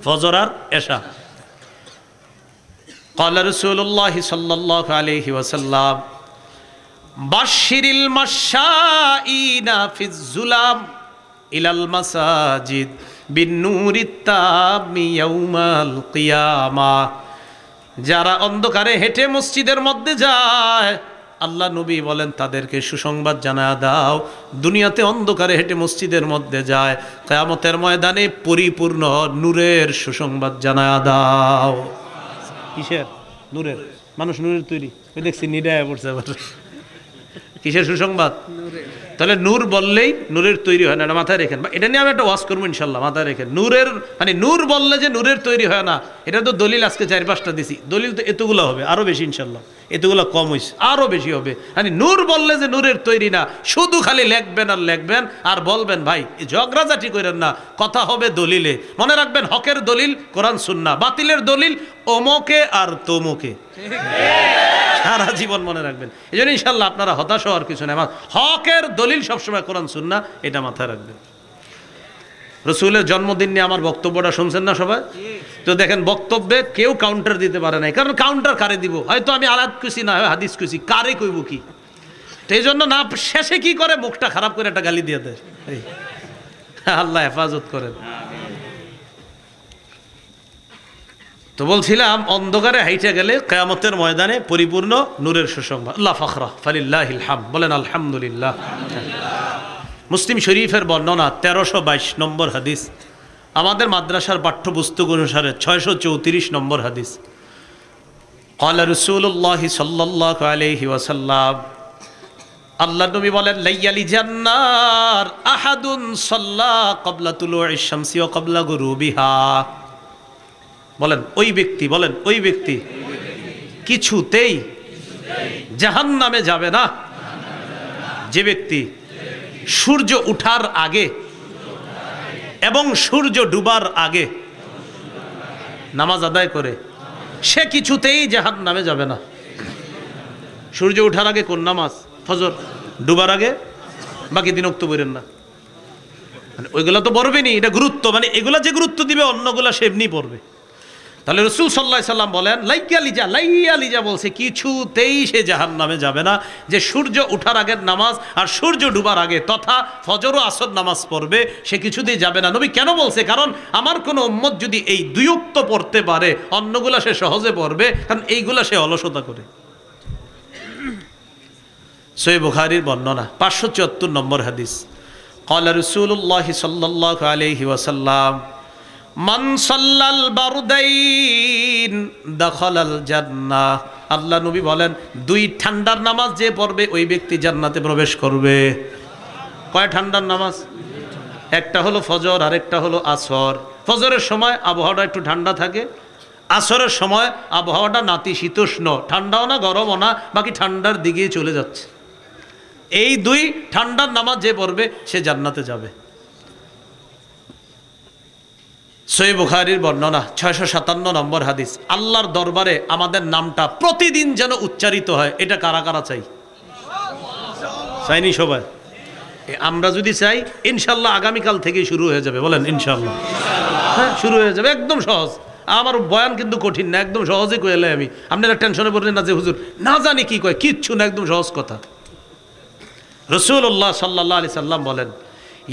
ফজর আর এশা। ক্বালা রাসূলুল্লাহি সাল্লাল্লাহু আলাইহি ওয়াসাল্লাম, বাশশিরিল মাশাঈনা ফিজ যুলাম ইলাল মাসাজিদ বিন-নূরিত তামি ইয়াউমাল কিয়ামাহ। যারা অন্ধকারে হেঁটে মসজিদের মধ্যে যায়, আল্লাহ নবী বলেন তাদেরকে সুসংবাদ জানায়া দাও, দুনিয়াতে অন্ধকারে হেঁটে মসজিদের মধ্যে যায়, কিয়ামতের ময়দানে পরিপূর্ণ নূরের সুসংবাদ জানায়া দাও। কিসের? নূরের। মানুষ নূরের তৈরি। ওই দেখছি নিডায় পড়ছে আবার। কিসের সুসংবাদ? তাহলে নূর বললেই নূরের তৈরি হয় না, এটা মাথায় রেখেন। এটা নিয়ে আমি একটা ওয়াজ করবো ইনশাল্লাহ, মাথায় রেখেন। নূরের মানে নূর বললে যে নূরের তৈরি হয় না, এটা তো দলিল আজকে 4-5টা দিছি। দলিল তো এতগুলো হবে, আরো বেশি ইনশাল্লাহ, এতগুলো কম হয়েছে, আরো বেশি হবে। মানে নূর বললে যে নূরের তৈরি না, শুধু খালি লেখবেন আর লেখবেন আর বলবেন, ভাই ঝগড়াঝাটি করেন না, কথা হবে দলিলে। মনে রাখবেন, হকের দলিল কোরআন সুন্নাহ, বাতিলের দলিল অমুকে আর তমুকে। সারা জীবন মনে রাখবেন। এই জন্য ইনশাল্লাহ আপনারা হতাশ হওয়ার কিছু নেই, হকের দলিল সবসময় কোরআন সুন্নাহ, এটা মাথায় রাখবেন। রসুলের জন্মদিন নিয়ে আমার বক্তব্যটা শুনছেন না সবাই? তো দেখেন, বক্তব্যে কেউ কাউন্টার দিতে পারে নাই, কারণ কাউন্টার কারে দিব? হয়তো আমি আয়াত খুশি না হয় হাদিস খুশি, কারে কইব কি? তো এই জন্য না, শেষে কি করে মুখটা খারাপ করে একটা গালি দিয়ে দেয়। আল্লাহ হেফাজত করেন। তো বলছিলাম, অন্ধকারে হাইটে গেলে কিয়ামতের ময়দানে পরিপূর্ণ নূরের সুসংবাদ। আল্লাহ ফাখরা ফালিল্লাহিল হামদ, বলেন আলহামদুলিল্লাহ। মুসলিম শরীফের বর্ণনা 1322 নম্বর হাদিস, আমাদের মাদ্রাসার পাঠ্যপুস্তক অনুসারে 634 নম্বর হাদিস। ক্বালা রাসূলুল্লাহি সাল্লাল্লাহু আলাইহি ওয়াসাল্লাম, আল্লাহ নবী বলেন, লাইয়ালি জান্নার আহাদুন সাল্লা ক্বাবলা তুলুইশ শামসি ওয়া ক্বাবলা গুরুবিহা। বলেন ওই ব্যক্তি, বলেন ওই ব্যক্তি কিছুতেই জাহান্নামে যাবে না যে ব্যক্তি সূর্য উঠার আগে এবং সূর্য ডুবার আগে নামাজ আদায় করে, সে কিছুতেই জাহান্নামে যাবে না। সূর্য উঠার আগে কোন নামাজ? ফজর। ডুবার আগে বাকি দিন উক্ত বলেন না, মানে ওইগুলা তো পড়বেনি, এটা গুরুত্ব, মানে এগুলা যে গুরুত্ব দিবে অন্যগুলা সে এমনি পড়বে। তাহলে রাসূল সাল্লাল্লাহু আলাইহি সাল্লাম বলেন লাইয়া লিজা বলছে কিছুতেই সে জাহান্নামে যাবে না, যে সূর্য ওঠার আগের নামাজ আর সূর্য ডুবার আগে তথা ফজর ও আসর নামাজ পড়বে সে কিছুতেই যাবে না। নবী কেন বলছে? কারণ আমার কোনো উম্মত যদি এই দুই ওয়াক্ত পড়তে পারে অন্যগুলা সে সহজে পড়বে, কারণ এইগুলা সে অলসতা করে। সহিহ বুখারীর বর্ণনা 574 নম্বর হাদিস, ক্বালা রাসূলুল্লাহ সাল্লাল্লাহু আলাইহি ওয়াসাল্লাম মান সাল্লাল বারদাইন দাখালাল জান্নাহ। আল্লাহ নবী বলেন দুই ঠান্ডার নামাজ যে পড়বে ওই ব্যক্তি জান্নাতে প্রবেশ করবে। কয় ঠান্ডার নামাজ? একটা হলো ফজর আর একটা হলো আসর। ফজরের সময় আবহাওয়াটা একটু ঠান্ডা থাকে, আসরের সময় আবহাওয়াটা নাতিশীতোষ্ণ, ঠান্ডাও না গরমও না, বাকি ঠান্ডার দিকেই চলে যাচ্ছে। এই দুই ঠান্ডার নামাজ যে পড়বে সে জান্নাতে যাবে। সহিহ বুখারীর বর্ণনা 657 নম্বর হাদিস, আল্লাহর দরবারে আমাদের নামটা প্রতিদিন যেন উচ্চারিত হয়, এটা কারা কারা চাই? চাইনি সবাই? আমরা যদি চাই ইনশাল্লাহ আগামীকাল থেকেই শুরু হয়ে যাবে। বলেন ইনশাল্লাহ। হ্যাঁ, শুরু হয়ে যাবে, একদম সহজ। আমার বয়ান কিন্তু কঠিন না, একদম সহজে কইলে আমি, আপনারা টেনশনে পড়লেন না যে হুজুর না জানি কি কয়, কিচ্ছু না, একদম সহজ কথা। রাসূলুল্লাহ সাল্লাল্লাহু আলাইহি সাল্লাম বলেন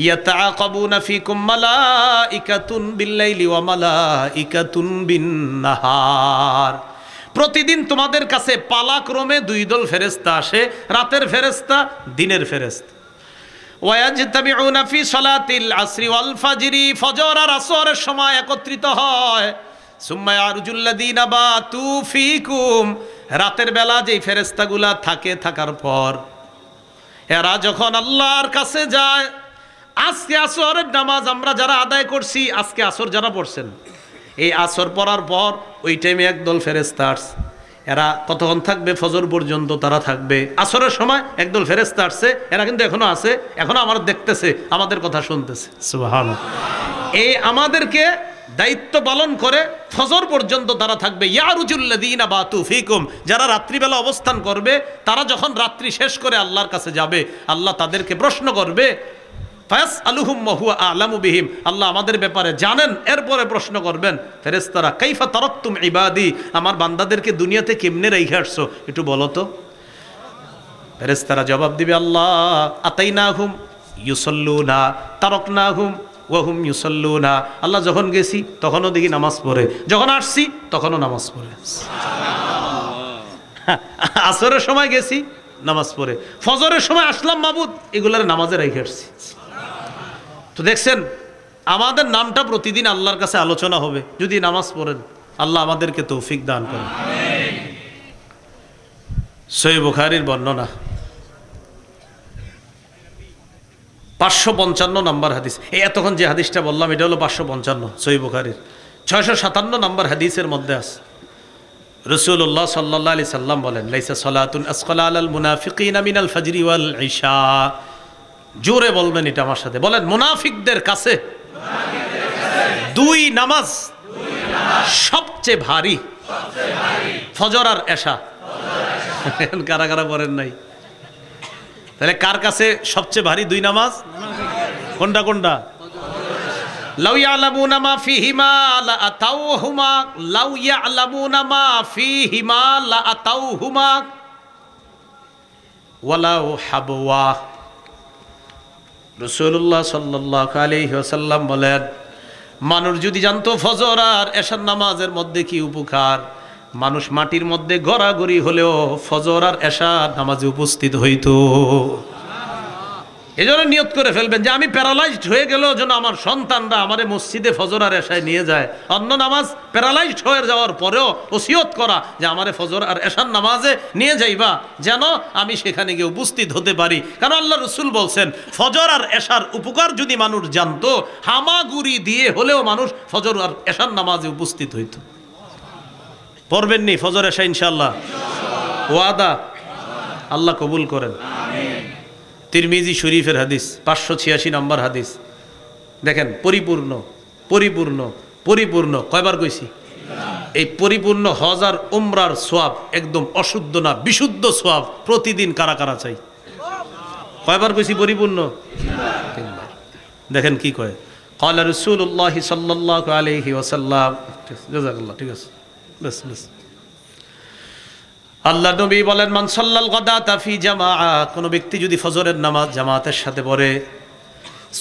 ইয়াতাআকাবুনা ফীকুম মালাইকাতুন বিল্লাইলি ওয়া মালাইকাতুন বিন-নাহার। প্রতিদিন তোমাদের কাছে পালাক্রমে দুই দল ফেরেশতা আসে, রাতের ফেরেশতা, দিনের ফেরেশতা। ওয়ায়াজতামিউনা ফি সালাতিল আসরি ওয়াল ফাজরি, ফজর আর আসরের সময় একত্রিত হয়। সুম্মা ইয়ারজুল্লাযিনা বাতু ফীকুম, রাতের বেলা যেই ফেরেশতাগুলা থাকে, থাকার পর এরা যখন আল্লাহর কাছে যায়, আজকে আসরের নামাজ আমরা যারা আদায় করছি, আজকে আসর যারা পড়ছেন, এই আসর পড়ার পর ওই টাইমে একদল ফেরেশতা আসছে। এরা কতক্ষণ থাকবে? ফজর পর্যন্ত তারা থাকবে। আসরের সময় একদল ফেরেশতা আসছে, এরা কিন্তু এখনো আছে, এখনো আমার দেখতেছে, আমাদের কথা শুনতেছে। সুবহানাল্লাহ। এই আমাদেরকে দায়িত্ব পালন করে ফজর পর্যন্ত তারা থাকবে। ইয়ারুজুল্লাযিনা বাতু ফীকুম, যারা রাত্রিবেলা অবস্থান করবে, তারা যখন রাত্রি শেষ করে আল্লাহর কাছে যাবে, আল্লাহ তাদেরকে প্রশ্ন করবে, ফায়াসআলুহুম ওয়া হুয়া আ'লামু বিহিম, আল্লাহ আমাদের ব্যাপারে জানেন, এরপরে প্রশ্ন করবেন ফেরেশতারা কাইফা তারাকতুম ইবাদি, আমার বান্দাদেরকে দুনিয়াতে কেমনে রেখে আসছো একটু বলো তো। ফেরেশতারা জবাব দিবে, আল্লাহ আতাইনাহুম ইউসাল্লুনা তারাকনাহুম ওয়া হুম ইউসাল্লুনা, আল্লাহ যখন গেছি তখনও দেখি নামাজ পড়ে, যখন আসছি তখনও নামাজ পড়ে। আসরের সময় গেছি নামাজ পড়ে, ফজরের সময় আসলাম মাবুদ, এগুলার নামাজে রেখে আসছি। তো দেখছেন আমাদের নামটা প্রতিদিন আল্লাহর কাছে আলোচনা হবে যদি নামাজ পড়েন। আল্লাহ আমাদেরকে তৌফিক দান করেন। সহিহ বুখারীর বর্ণনা 555 নম্বর হাদিস। এই এতক্ষণ যে হাদিসটা বললাম এটা হলো 555 সহিহ বুখারীর। 657 নম্বর হাদিসের মধ্যে আছে রাসূলুল্লাহ সাল্লাল্লাহু আলাইহি সাল্লাম বলেন লাইসা সালাতুন আসকালা আলাল মুনাফিকিনা মিনাল ফাজরি ওয়াল ইশা। জোরে বলবেন এটা আমার সাথে, বলেন মুনাফিকদের কাছে দুই নামাজ সবচেয়ে ভারী, ফজর আর এশা। কারা কারা পড়েন নাই? তাহলে কার কাছে সবচেয়ে ভারী দুই নামাজ? কোনটা কোনটা? লাউ ইয়ালামুনা মা ফীহিমা লা আতাউহুমা, লাউ ইয়ালামুনা মা ফীহিমা লা আতাউহুমা ওয়ালাউ হাবওয়া। রাসূলুল্লাহ সাল্লাল্লাহু আলাইহি ওয়াসাল্লাম বলেন মানুষ যদি জানতো ফজর আর এশার নামাজের মধ্যে কি উপকার, মানুষ মাটির মধ্যে গড়াগড়ি হলেও ফজর আর এশা নামাজে উপস্থিত হইতো। এজন্য নিয়ত করে ফেলবেন যে আমি প্যারালাইজড হয়ে গেলেও যেন আমার সন্তানরা আমারে মসজিদে ফজর আর এশায় নিয়ে যায়। অন্য নামাজ প্যারালাইজড হয়ে যাওয়ার পরেও ওসিয়ত করা যে আমারে ফজর আর এশার নামাজে নিয়ে যাইবা, যেন আমি সেখানে গিয়ে উপস্থিত হতে পারি। কারণ আল্লাহ রসুল বলছেন ফজর আর এশার উপকার যদি মানুষ জানতো, হামাগুড়ি দিয়ে হলেও মানুষ ফজর আর এশার নামাজে উপস্থিত হইত। পড়বেন নি ফজর এশা ইনশাআল্লাহ? ওয়াদা? আল্লাহ কবুল করেন। তিরমিজি শরীফের হাদিস 586 নম্বর হাদিস। দেখেন পরিপূর্ণ পরিপূর্ণ পরিপূর্ণ, কয়বার কইছি? এই পরিপূর্ণ হজ আর উমরার সোয়াব, একদম অশুদ্ধ না বিশুদ্ধ সোয়াব প্রতিদিন কারা কারা চাই? কয়বার কইছি পরিপূর্ণ? 3বার। দেখেন কি কয়, قال رسول الله صلى الله عليه وسلم جزاك الله ঠিক আছে বাস বাস আল্লাহ নবী বলেন মান সাল্লাল গাদাতা ফি জামাআ কোন ব্যক্তি যদি ফজরের নামাজ জামাতের সাথে পড়ে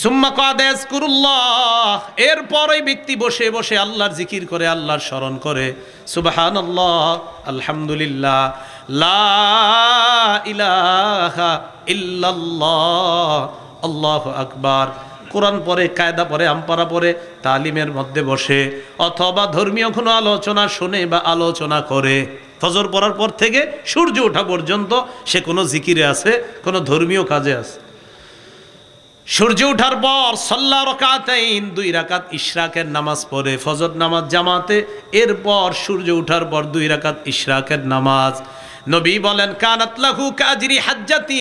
সুম্মা কাদা ইয়াজকুরুল্লাহ এরপর ওই ব্যক্তি বসে বসে আল্লাহর জিকির করে আল্লাহর স্মরণ করে সুবহানাল্লাহ আলহামদুলিল্লাহ লা ইলাহা ইল্লাল্লাহ আল্লাহু আকবার কোরআন পড়ে কায়দা পড়ে আমপারা পড়ে তালিমের মধ্যে বসে অথবা ধর্মীয় কোনো আলোচনা শুনে বা আলোচনা করে ফজর পড়ার পর থেকে সূর্য ওঠা পর্যন্ত সে কোনো জিকিরে আছে কোনো ধর্মীয় কাজে আছে সূর্য ওঠার পর সাল্লা রাকাতাইন 2 রাকাত ইশরাকের নামাজ পড়ে ফজর নামাজ জামাতে এরপর সূর্য ওঠার পর 2 রাকাত ইশরাকের নামাজ নবী বলেন কানাত লাহু কাজরি হাজ্জাতি